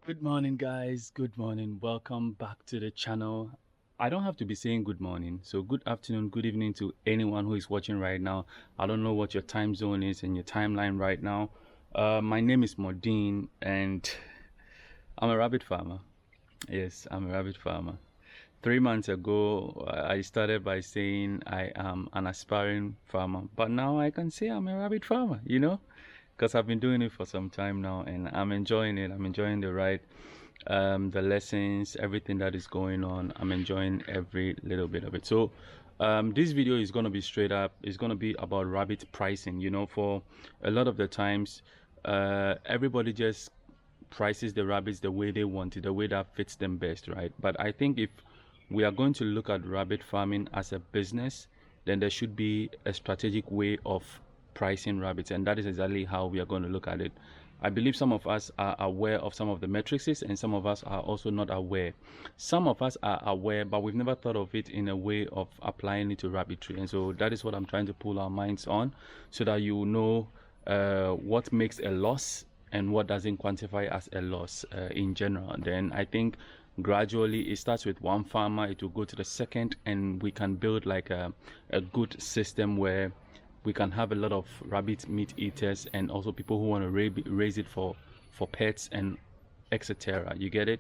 Good morning, guys. Good morning. Welcome back to the channel. I don't have to be saying good morning, so good afternoon, good evening to anyone who is watching right now. I don't know what your time zone is in your timeline right now. My name is Modine and I'm a rabbit farmer. Yes, I'm a rabbit farmer. 3 months ago, I started by saying I am an aspiring farmer, but now I can say I'm a rabbit farmer, because I've been doing it for some time now and I'm enjoying it. I'm enjoying the ride, the lessons, everything that is going on. I'm enjoying every little bit of it. So this video is going to be straight up. It's going to be about rabbit pricing. For a lot of the times, everybody just prices the rabbits the way they want it, the way that fits them best, right? But I think if we are going to look at rabbit farming as a business, then there should be a strategic way of pricing rabbits, and that is exactly how we are going to look at it. I believe some of us are aware of some of the metrics, and some of us are also not aware. Some of us are aware, but we've never thought of it in a way of applying it to rabbitry, and so that is what I'm trying to pull our minds on, so that you know what makes a loss and what doesn't quantify as a loss in general. Then I think gradually it starts with one farmer, it will go to the second, and we can build like a good system where we can have a lot of rabbit meat eaters and also people who want to raise it for pets and etc. You get it?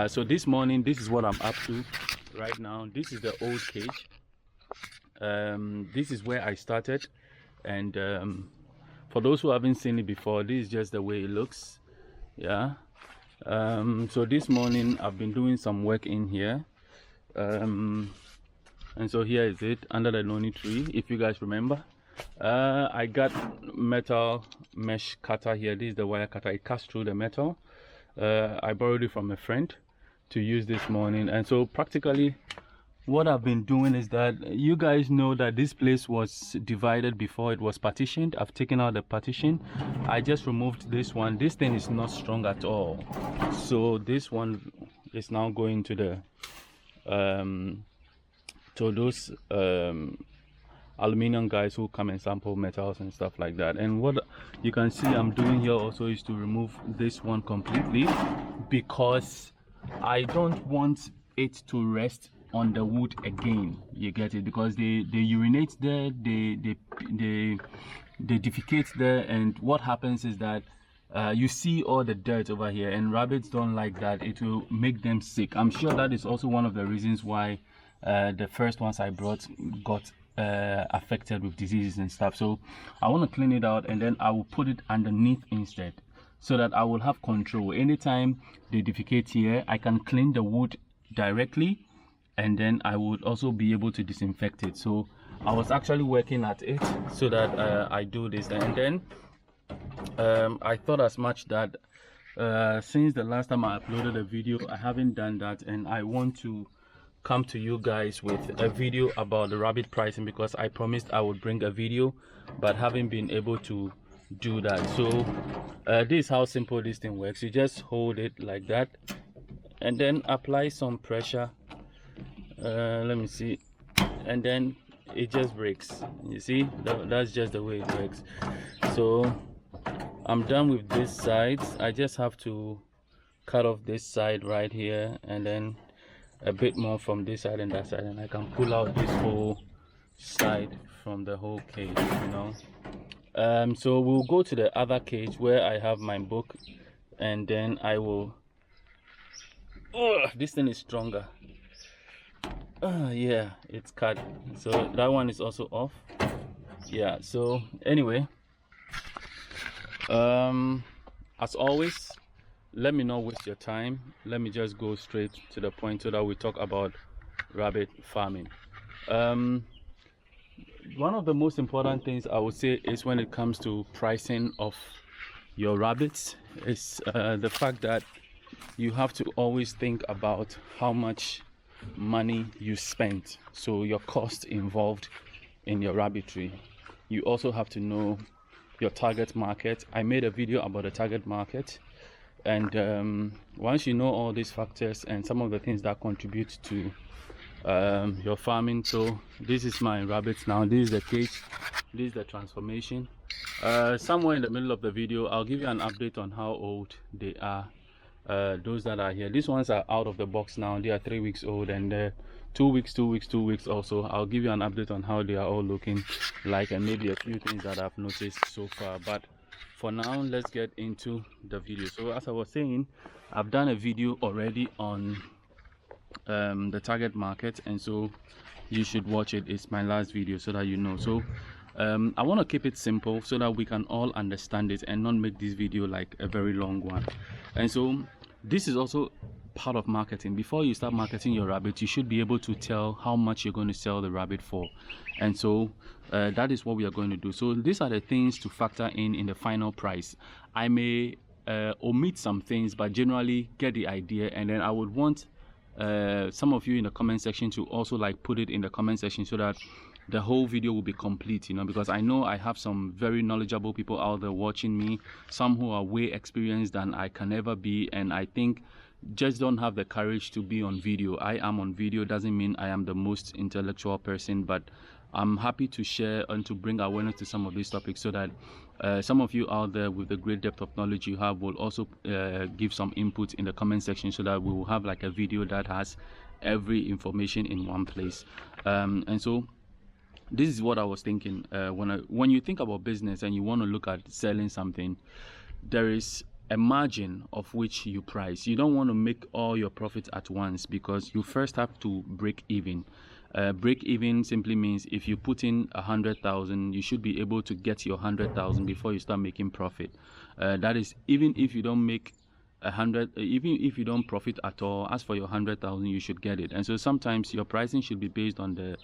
So this morning, this is what I'm up to right now. This is the old cage. This is where I started, and for those who haven't seen it before, this is just the way it looks. Yeah. So this morning I've been doing some work in here, and so here is it under the noni tree, if you guys remember. I got metal mesh cutter here. This is the wire cutter. It cuts through the metal. I borrowed it from a friend to use this morning, and so practically what I've been doing is that you guys know that this place was divided before it was partitioned. I've taken out the partition. I just removed this one. This thing is not strong at all, so this one is now going to the to those aluminum guys who come and sample metals and stuff like that. And what you can see I'm doing here also is to remove this one completely, because I don't want it to rest on the wood again. You get it? Because they urinate there, they defecate there, and what happens is that you see all the dirt over here, and rabbits don't like that. It will make them sick. I'm sure that is also one of the reasons why the first ones I brought got affected with diseases and stuff. So I want to clean it out, and then I will put it underneath instead, so that I will have control. Anytime they defecate here, I can clean the wood directly, and then I would also be able to disinfect it. So I was actually working at it so that I do this, and then I thought as much that since the last time I uploaded a video, I haven't done that, and I want to come to you guys with a video about the rabbit pricing, because I promised I would bring a video but haven't been able to do that. So this is how simple this thing works. You just hold it like that and then apply some pressure. Let me see, and then it just breaks. You see, that's just the way it works. So I'm done with this side. I just have to cut off this side right here, and then a bit more from this side and that side, and I can pull out this whole side from the whole cage, so we'll go to the other cage where I have my book, and then I will this thing is stronger. Yeah, it's cut, so that one is also off. Yeah, so anyway, as always, let me not waste your time. Let me just go straight to the point so that we talk about rabbit farming. One of the most important things I would say is when it comes to pricing of your rabbits is the fact that you have to always think about how much money you spend, so your cost involved in your rabbitry. You also have to know your target market. I made a video about the target market, and once you know all these factors and some of the things that contribute to your farming. So this is my rabbits now. This is the cage, this is the transformation. Somewhere in the middle of the video I'll give you an update on how old they are those that are here. These ones are out of the box now. They are 3 weeks old, and 2 weeks, 2 weeks, 2 weeks also. I'll give you an update on how they are all looking like, and maybe a few things that I've noticed so far. But for now, let's get into the video. So as I was saying, I've done a video already on the target market, and so you should watch it. It's my last video, so that you know. So I want to keep it simple so that we can all understand it and not make this video like a very long one. And so this is also part of marketing. Before you start marketing your rabbit, you should be able to tell how much you're going to sell the rabbit for. And so that is what we are going to do. So these are the things to factor in the final price. I may omit some things, but generally get the idea. And then I would want some of you in the comment section to also like put it in the comment section so that the whole video will be complete, you know, because I know I have some very knowledgeable people out there watching me, some who are way experienced than I can ever be, and I think just don't have the courage to be on video. I am on video, doesn't mean I am the most intellectual person, but I'm happy to share and to bring awareness to some of these topics so that some of you out there with the great depth of knowledge you have will also give some input in the comment section so that we will have like a video that has every information in one place. And so this is what I was thinking. When you think about business and you want to look at selling something, there is a margin of which you price. You don't want to make all your profits at once because you first have to break even. Break even simply means if you put in 100,000, you should be able to get your 100,000 before you start making profit. That is, even if you don't make 100, even if you don't profit at all, as for your 100,000, you should get it. And so sometimes your pricing should be based on the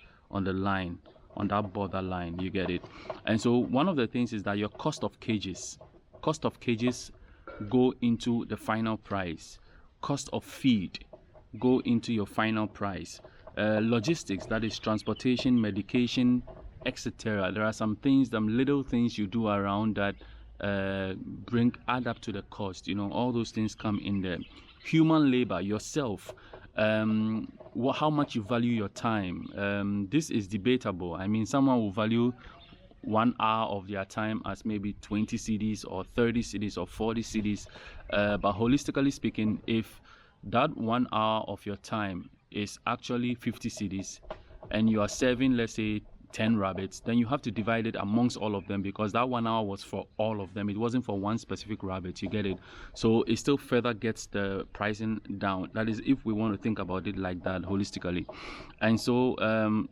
line, on that borderline. You get it? And so one of the things is that your cost of cages go into the final price. Cost of feed go into your final price. Logistics, that is transportation, medication, etc. There are some things, some little things you do around that add up to the cost. You know, all those things come in there. Human labor, yourself, how much you value your time. This is debatable. I mean, someone will value 1 hour of their time as maybe 20 cedis or 30 cedis or 40 cedis, but holistically speaking, if that 1 hour of your time is actually 50 cedis and you are serving, let's say, 10 rabbits, then you have to divide it amongst all of them because that 1 hour was for all of them. It wasn't for one specific rabbit. You get it? So it still further gets the pricing down. That is, if we want to think about it like that holistically. And so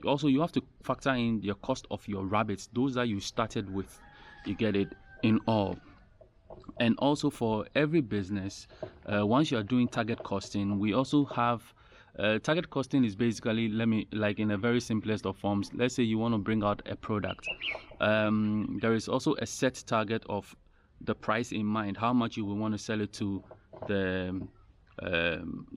also you have to factor in your cost of your rabbits, those that you started with. You get it? In all. And also for every business, once you are doing target costing, we also have target costing is basically, like in a very simplest of forms, let's say you want to bring out a product. There is also a set target of the price in mind, how much you will want to sell it to the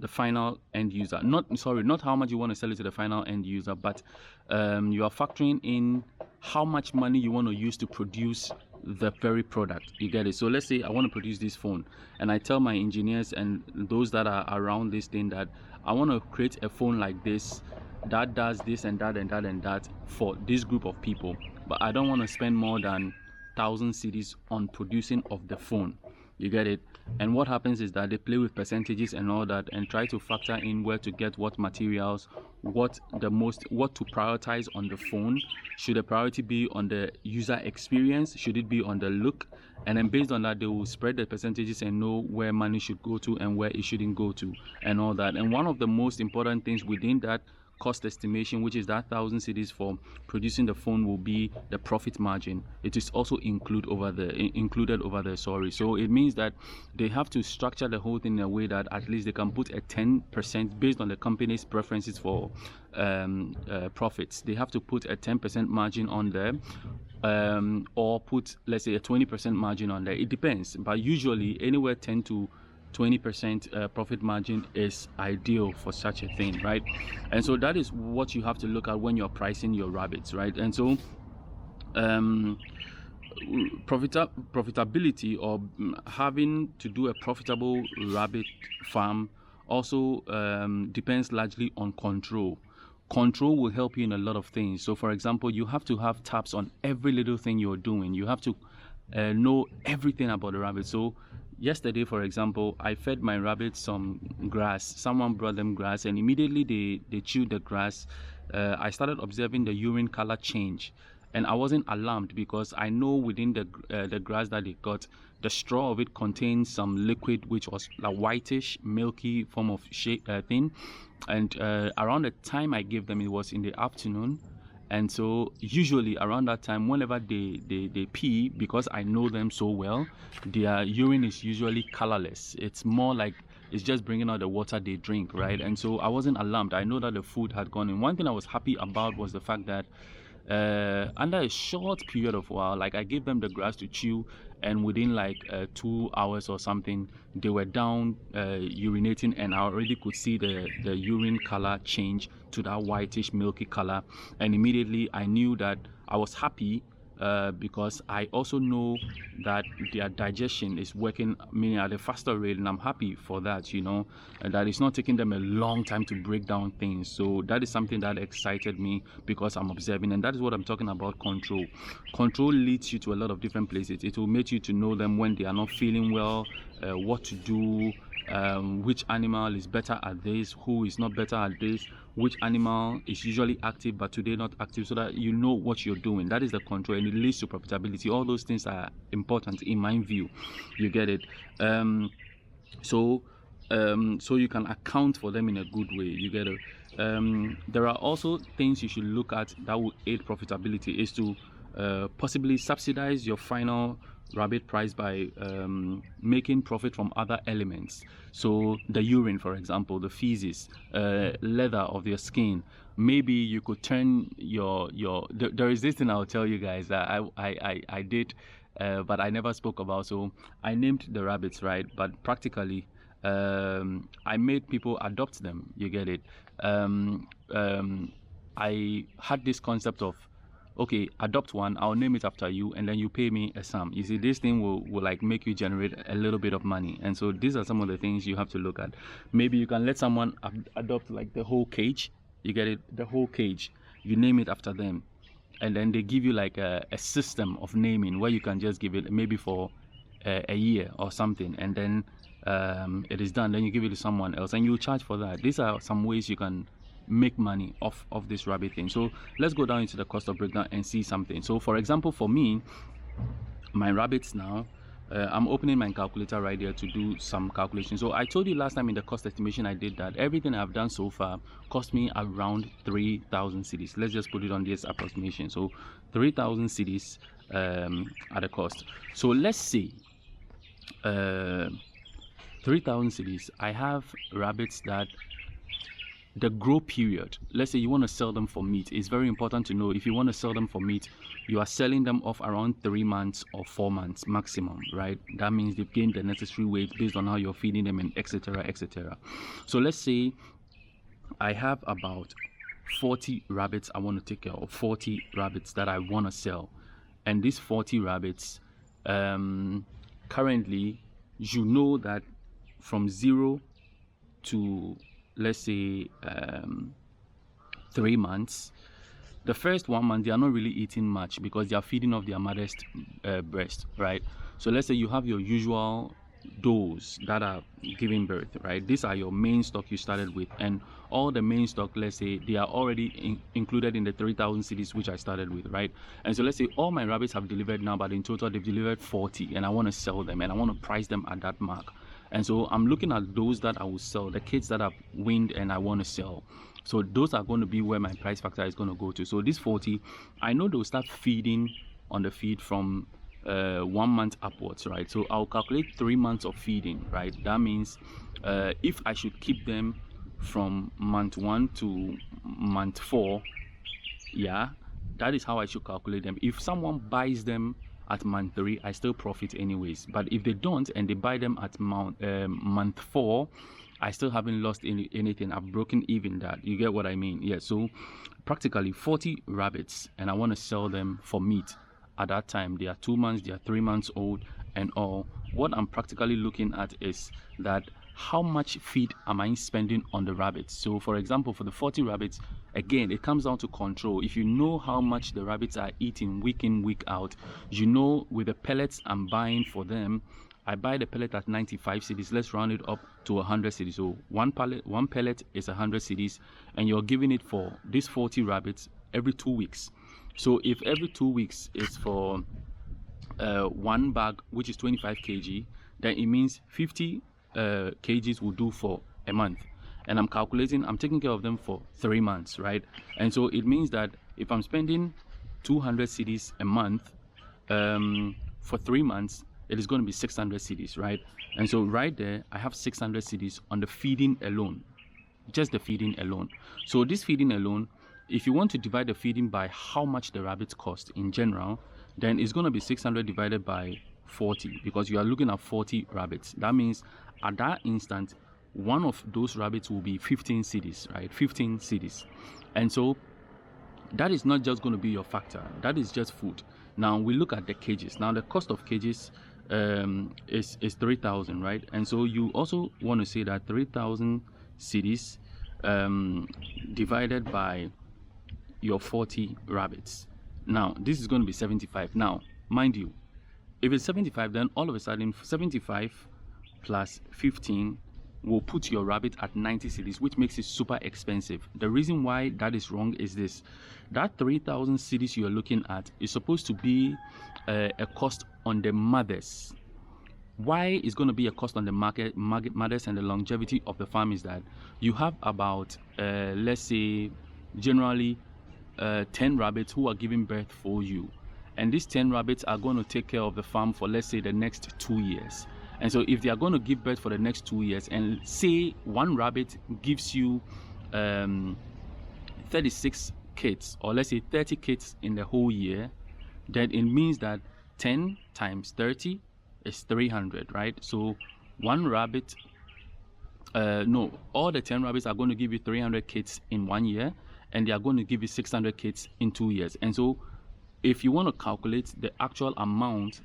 final end user. Not how much you want to sell it to the final end user, but you are factoring in how much money you want to use to produce the very product. You get it? So let's say I want to produce this phone, and I tell my engineers and those that are around this thing that I want to create a phone like this that does this and that and that and that for this group of people, but I don't want to spend more than 1,000 cedis on producing of the phone. You get it? And what happens is that they play with percentages and all that and try to factor in where to get what materials, what to prioritize on the phone. Should the priority be on the user experience? Should it be on the look? And then based on that, they will spread the percentages and know where money should go to and where it shouldn't go to and all that. And one of the most important things within that cost estimation, which is that 1,000 cedis for producing the phone, will be the profit margin. It is also included over there. So it means that they have to structure the whole thing in a way that at least they can put a 10% based on the company's preferences for profits. They have to put a 10% margin on there, or put, let's say, a 20% margin on there. It depends, but usually anywhere 10 to 20% profit margin is ideal for such a thing, right? And so that is what you have to look at when you're pricing your rabbits, right? And so profitability, or having to do a profitable rabbit farm, also depends largely on control. Control will help you in a lot of things. So for example, you have to have tabs on every little thing you're doing. You have to know everything about the rabbit. So yesterday, for example, I fed my rabbits some grass. Someone brought them grass, and immediately they chewed the grass. I started observing the urine color change, and I wasn't alarmed because I know within the grass that they got, the straw of it contains some liquid which was like whitish, milky form of thing. And around the time I gave them, it was in the afternoon. And so usually around that time, whenever they pee, because I know them so well, their urine is usually colorless. It's more like it's just bringing out the water they drink, right? And so I wasn't alarmed. I know that the food had gone in. One thing I was happy about was the fact that under a short period of while, like I gave them the grass to chew, and within like 2 hours or something, they were down urinating, and I already could see the urine color change to that whitish milky color. And immediately I knew that I was happy because I also know that their digestion is working, meaning at a faster rate, and I'm happy for that, you know, and that it's not taking them a long time to break down things. So that is something that excited me because I'm observing, and that is what I'm talking about. Control leads you to a lot of different places. It will make you to know them when they are not feeling well, what to do, which animal is better at this, who is not better at this, which animal is usually active but today not active, so that you know what you're doing. That is the control, and it leads to profitability. All those things are important in my view. You get it? So you can account for them in a good way. You get it? There are also things you should look at that will aid profitability, is to possibly subsidize your final rabbit price by making profit from other elements. So the urine, for example, the feces, leather of your skin. Maybe you could turn there is this thing I'll tell you guys that I did, but I never spoke about. So I named the rabbits, right? But practically I made people adopt them. You get it? I had this concept of, okay, adopt one, I'll name it after you, and then you pay me a sum. You see, this thing will like make you generate a little bit of money. And so these are some of the things you have to look at. Maybe you can let someone adopt like the whole cage. You get it? The whole cage. You name it after them. And then they give you like a system of naming where you can just give it maybe for a year or something. And then it is done. Then you give it to someone else and you charge for that. These are some ways you can make money off this rabbit thing. So let's go down into the cost of breakdown and see something. So for example, for me, my rabbits now, I'm opening my calculator right here to do some calculations. So I told you last time in the cost estimation I did that everything I've done so far cost me around 3,000 cedis. Let's just put it on this approximation. So 3,000 cedis at a cost. So let's say 3,000 cedis. I have rabbits that the grow period, let's say you want to sell them for meat. It's very important to know, if you want to sell them for meat, you are selling them off around 3 months or 4 months maximum, right? That means they've gained the necessary weight based on how you're feeding them, and etc, etc. So let's say I have about 40 rabbits I want to take care of, 40 rabbits that I want to sell. And these 40 rabbits, currently, you know that from 0 to, let's say 3 months, the first 1 month they are not really eating much because they are feeding off their mother's breast, right? So let's say you have your usual does that are giving birth, right? These are your main stock you started with, and all the main stock, let's say they are already included in the 3,000 cedis which I started with, right? And so let's say all my rabbits have delivered now, but in total they've delivered 40, and I want to sell them and I want to price them at that mark. And so I'm looking at those that I will sell, the kids that have weaned and I want to sell. So those are going to be where my price factor is going to go to. So these 40, I know they'll start feeding on the feed from 1 month upwards, right? So I'll calculate 3 months of feeding, right? That means if I should keep them from month 1 to month 4, yeah, that is how I should calculate them. If someone buys them at month 3, I still profit anyways. But if they don't and they buy them at month 4, I still haven't lost anything. I've broken even that. You get what I mean? Yeah. So practically 40 rabbits, and I want to sell them for meat. At that time, they are 2 months, they are 3 months old and all. What I'm practically looking at is that how much feed am I spending on the rabbits? So for example, for the 40 rabbits, again, it comes down to control. If you know how much the rabbits are eating week in, week out, you know with the pellets I'm buying for them, I buy the pellet at 95 cedis. Let's round it up to 100 cedis. So one pellet is 100 cedis, and you're giving it for these 40 rabbits every 2 weeks. So if every 2 weeks is for one bag, which is 25 kg, then it means 50 kgs will do for a month. And I'm taking care of them for 3 months, right? And so it means that if I'm spending 200 cedis a month for 3 months, it is going to be 600 cedis, right? And so right there, I have 600 cedis on the feeding alone, just the feeding alone. So this feeding alone, if you want to divide the feeding by how much the rabbits cost in general, then it's going to be 600 divided by 40, because you are looking at 40 rabbits. That means at that instant, one of those rabbits will be 15 cedis, right? 15 cedis. And so that is not just going to be your factor. That is just food. Now we look at the cages. Now the cost of cages is 3,000, right? And so you also want to say that 3,000 cedis divided by your 40 rabbits. Now this is going to be 75. Now mind you, if it's 75, then all of a sudden 75 plus 15 will put your rabbit at 90 cedis, which makes it super expensive. The reason why that is wrong is this: that 3,000 cedis you are looking at is supposed to be a cost on the mothers. Why is going to be a cost on the mothers and the longevity of the farm is that you have about let's say generally 10 rabbits who are giving birth for you, and these 10 rabbits are going to take care of the farm for, let's say, the next 2 years. And so if they are going to give birth for the next 2 years, and say one rabbit gives you 36 kids, or let's say 30 kids in the whole year, then it means that 10 times 30 is 300, right? So one rabbit, all the 10 rabbits are going to give you 300 kids in 1 year, and they are going to give you 600 kids in 2 years. And so if you want to calculate the actual amount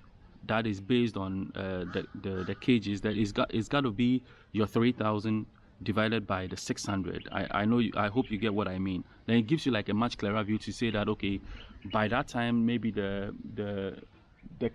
that is based on the cages, that is got to be your 3,000 divided by the 600. I hope you get what I mean. Then it gives you like a much clearer view to say that, okay, by that time maybe the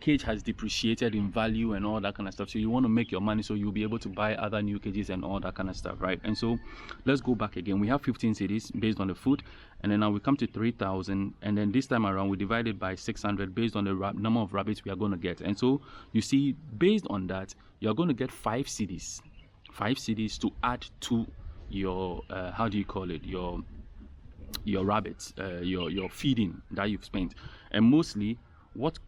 cage has depreciated in value and all that kind of stuff, so you want to make your money so you'll be able to buy other new cages and all that kind of stuff, right? And so let's go back again. We have 15 cities based on the food, and then now we come to 3,000, and then this time around we divide it by 600 based on the number of rabbits we are going to get. And so you see, based on that, you're going to get 5 cities to add to your how do you call it, your rabbits, your feeding that you've spent. And mostly what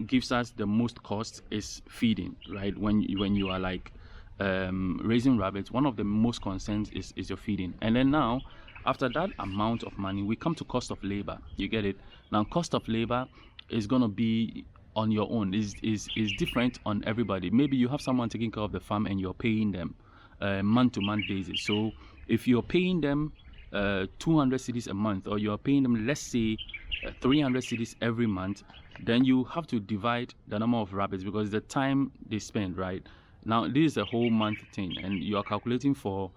gives us the most cost is feeding, right? When you are like raising rabbits, one of the most concerns is your feeding. And then now after that amount of money, we come to cost of labor. You get it? Now cost of labor is going to be on your own, is different on everybody. Maybe you have someone taking care of the farm and you're paying them month-to-month basis. So if you're paying them 200 cedis a month, or you're paying them, let's say 300 cedis every month, then you have to divide the number of rabbits, because the time they spend, right? Now this is a whole month thing, and you are calculating for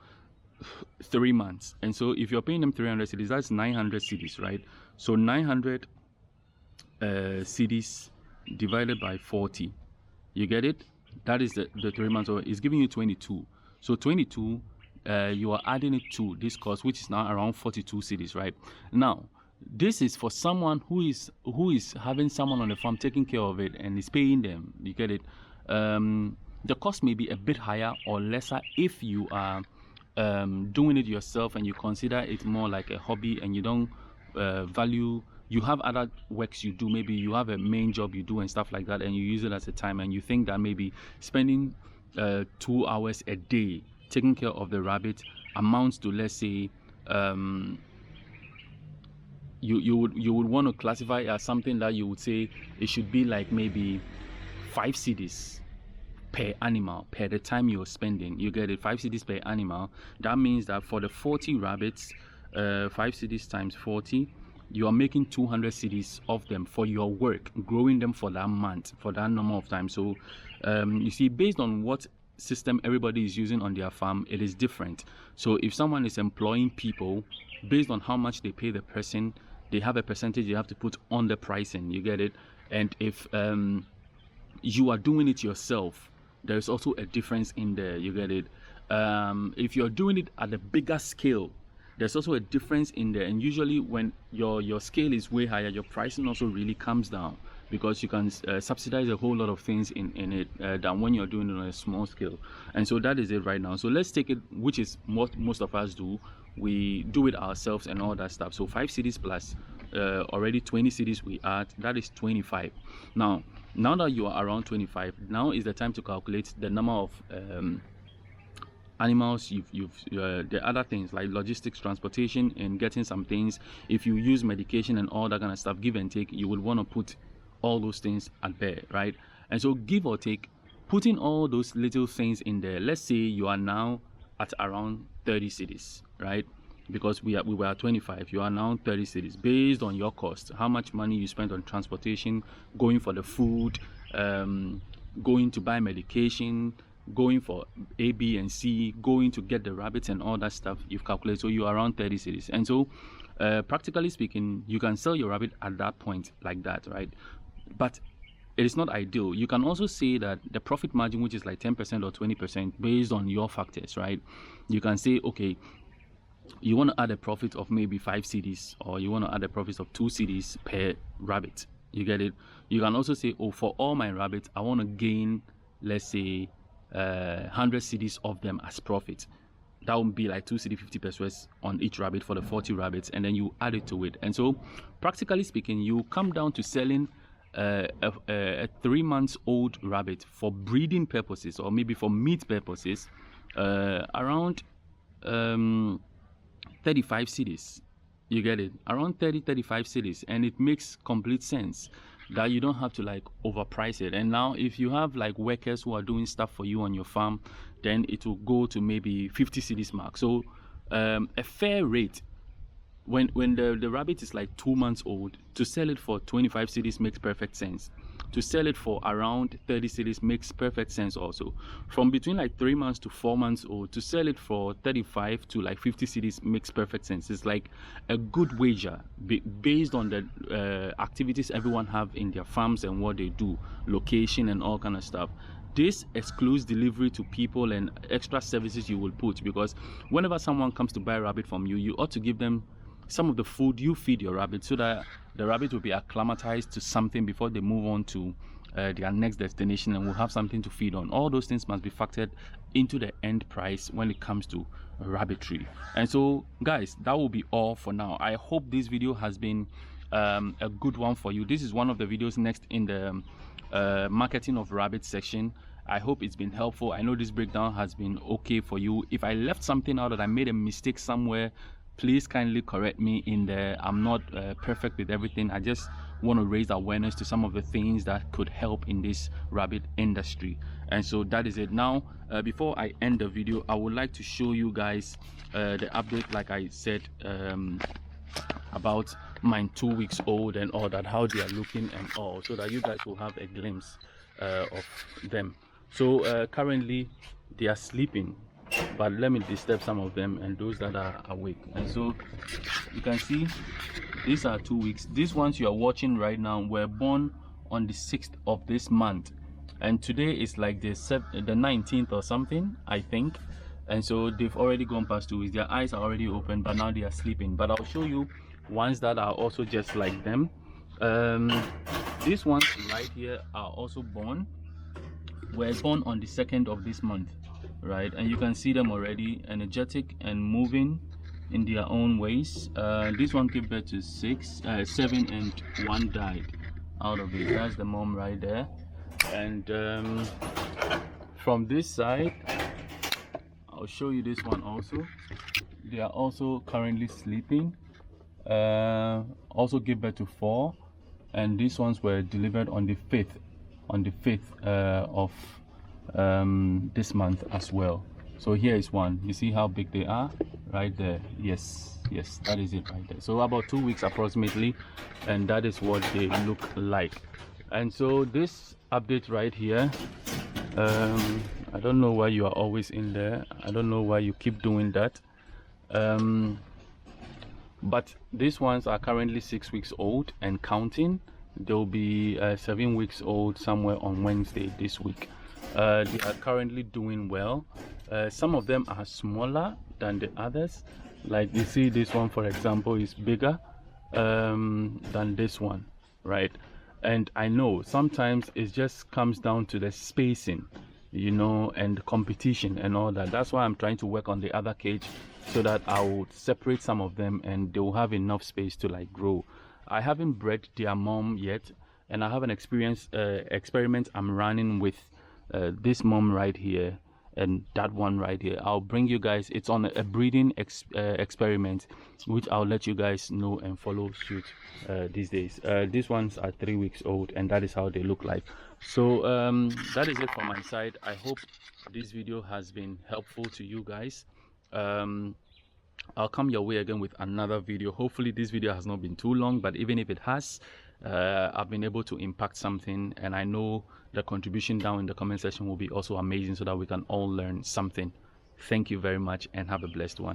3 months. And so if you're paying them 300 cedis, that's 900 cedis, right? So 900 cedis divided by 40, you get it? That is the 3 months, so it's giving you 22. So 22, you are adding it to this cost, which is now around 42 cedis, right? Now this is for someone who is having someone on the farm taking care of it and is paying them. You get it? The cost may be a bit higher or lesser if you are doing it yourself and you consider it more like a hobby, and you don't value, you have other works you do, maybe you have a main job you do and stuff like that, and you use it as a time, and you think that maybe spending 2 hours a day taking care of the rabbit amounts to, let's say, you would want to classify as something that you would say it should be like maybe 5 cedis per animal per the time you're spending. You get it? 5 cedis per animal. That means that for the 40 rabbits, 5 cedis times 40, you are making 200 cedis of them for your work, growing them for that month, for that number of time. So you see, based on what system everybody is using on their farm, it is different. So if someone is employing people, based on how much they pay the person, they have a percentage you have to put on the pricing. You get it? And if you are doing it yourself, there's also a difference in there. You get it? If you're doing it at a bigger scale, there's also a difference in there. And usually when your scale is way higher, your pricing also really comes down, because you can subsidize a whole lot of things in it than when you're doing it on a small scale. And so that is it right now. So let's take it, which is what most of us do. We do it ourselves and all that stuff. So 5 cedis plus already 20 cedis we add, that is 25. Now that you are around 25, now is the time to calculate the number of animals the other things like logistics, transportation, and getting some things. If you use medication and all that kind of stuff, give and take, you would want to put all those things at bear, right? And so give or take, putting all those little things in there, let's say you are now at around 30 cedis, right? Because we were at 25, you are now 30 cedis based on your cost, how much money you spent on transportation, going for the food, going to buy medication, going for A, B, and C, going to get the rabbits and all that stuff. You've calculated, so you are around 30 cedis. And so practically speaking, you can sell your rabbit at that point like that, right? But it is not ideal. You can also say that the profit margin, which is like 10% or 20% based on your factors, right? You can say, okay, you want to add a profit of maybe 5 cedis, or you want to add a profit of 2 cedis per rabbit. You get it? You can also say, oh, for all my rabbits, I want to gain, let's say, 100 cedis of them as profit. That would be like 2 cedi 50 pesos on each rabbit for the 40 rabbits, and then you add it to it. And so practically speaking, you come down to selling a 3 months old rabbit for breeding purposes, or maybe for meat purposes, around 35 cedis. You get it? Around 35 cedis. And it makes complete sense that you don't have to like overprice it. And now if you have like workers who are doing stuff for you on your farm, then it will go to maybe 50 cedis mark. So a fair rate when the rabbit is like 2 months old, to sell it for 25 cedis makes perfect sense. To sell it for around 30 cedis makes perfect sense also. From between like 3 months to 4 months old, to sell it for 35 to like 50 cedis makes perfect sense. It's like a good wager based on the activities everyone have in their farms and what they do, location and all kind of stuff. This excludes delivery to people and extra services you will put, because whenever someone comes to buy a rabbit from you, you ought to give them some of the food you feed your rabbit, so that the rabbit will be acclimatized to something before they move on to their next destination, and will have something to feed on. All those things must be factored into the end price when it comes to rabbitry. And so guys, that will be all for now. I hope this video has been a good one for you. This is one of the videos next in the marketing of rabbit section. I hope it's been helpful. I know this breakdown has been okay for you. If I left something out, that I made a mistake somewhere, please kindly correct me in there. I'm not perfect with everything. I just want to raise awareness to some of the things that could help in this rabbit industry. And so that is it. Now before I end the video, I would like to show you guys the update, like I said, about mine 2 weeks old and all that, how they are looking and all, so that you guys will have a glimpse of them. So currently they are sleeping, but let me disturb some of them and those that are awake. And so you can see these are 2 weeks. These ones you are watching right now were born on the 6th of this month, and today is like the 19th or something, I think. And so they've already gone past 2 weeks. Their eyes are already open, but now they are sleeping. But I'll show you ones that are also just like them. These ones right here are also were born on the 2nd of this month, right? And you can see them already energetic and moving in their own ways. This one gave birth to 7, and 1 died out of it. That's the mom right there. And from this side, I'll show you this one also. They are also currently sleeping. Also gave birth to 4, and these ones were delivered on the 5th of this month as well. So here is one. You see how big they are right there? Yes, that is it right there. So about 2 weeks approximately, and that is what they look like. And so this update right here, I don't know why you are always in there. I don't know why you keep doing that. But these ones are currently 6 weeks old and counting. They'll be 7 weeks old somewhere on Wednesday this week. They are currently doing well. Some of them are smaller than the others. Like you see, this one, for example, is bigger than this one, right? And I know sometimes it just comes down to the spacing, you know, and competition and all that. That's why I'm trying to work on the other cage so that I will separate some of them and they will have enough space to like grow. I haven't bred their mom yet, and I have an experiment I'm running with this mom right here and that one right here. I'll bring you guys, it's on a breeding experiment, which I'll let you guys know and follow suit these days. These ones are 3 weeks old, and that is how they look like. So that is it from my side. I hope this video has been helpful to you guys. I'll come your way again with another video. Hopefully this video has not been too long, but even if it has, I've been able to impact something, and I know the contribution down in the comment section will be also amazing so that we can all learn something. Thank you very much and have a blessed one.